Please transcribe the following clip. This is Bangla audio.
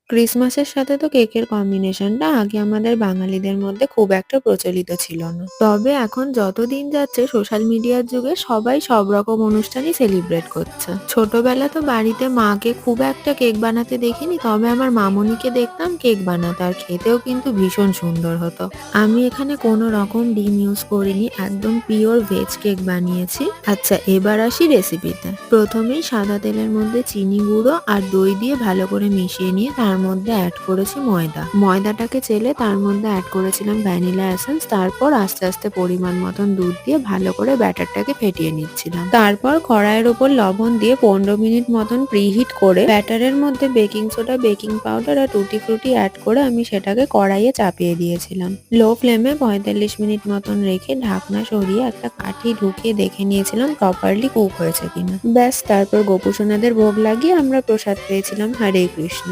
ক্রিসমাসের সাথে তো কেকের কম্বিনেশনটা আগে আমাদের বাঙালিদের মধ্যে খুব একটা প্রচলিত ছিল না। তবে এখন যত দিন যাচ্ছে সোশ্যাল মিডিয়ার যুগে সবাই সব রকম অনুষ্ঠানই সেলিব্রেট করছে। ছোটবেলা তো বাড়িতে মাকে খুব একটা কেক বানাতে দেখিনি, তবে আমার মামুনিকে দেখতাম কেক বানাতে, আর খেতেও কিন্তু ভীষণ সুন্দর হতো। আমি এখানে কোনো রকম ডিম ইউজ করিনি, একদম পিওর ভেজ কেক বানিয়েছি। আচ্ছা, এবার আসি রেসিপিতে। প্রথমেই সাদা তেলের মধ্যে চিনি গুঁড়ো আর দই দিয়ে ভালো করে মিশিয়ে নিয়ে তার মধ্যে অ্যাড করেছি ময়দা। ময়দাটাকে চেলে তার মধ্যে অ্যাড করেছিলাম ভ্যানিলা এসেন্স। তারপর আস্তে আস্তে পরিমাণ মতন দুধ দিয়ে ভালো করে ব্যাটারটাকে ফেটিয়ে নিচ্ছিলাম। তারপর কড়াইয়ের উপর লবণ দিয়ে 15 মিনিট মতন প্রিহিট করে ব্যাটারের মধ্যে বেকিং সোডা, বেকিং পাউডার আর টুটি ফ্রুটি অ্যাড করে আমি সেটাকে কড়াইয়ে চাপিয়ে দিয়েছিলাম। লো ফ্লেমে 45 মিনিট মতন রেখে ঢাকনা সরিয়ে একটা কাঠি ঢুকিয়ে দেখে নিয়েছিলাম প্রপারলি কুক হয়েছে কিনা। ব্যাস, তারপর গোপুসোনাদের ভোগ লাগিয়ে আমরা প্রসাদ পেয়েছিলাম। হরে কৃষ্ণ।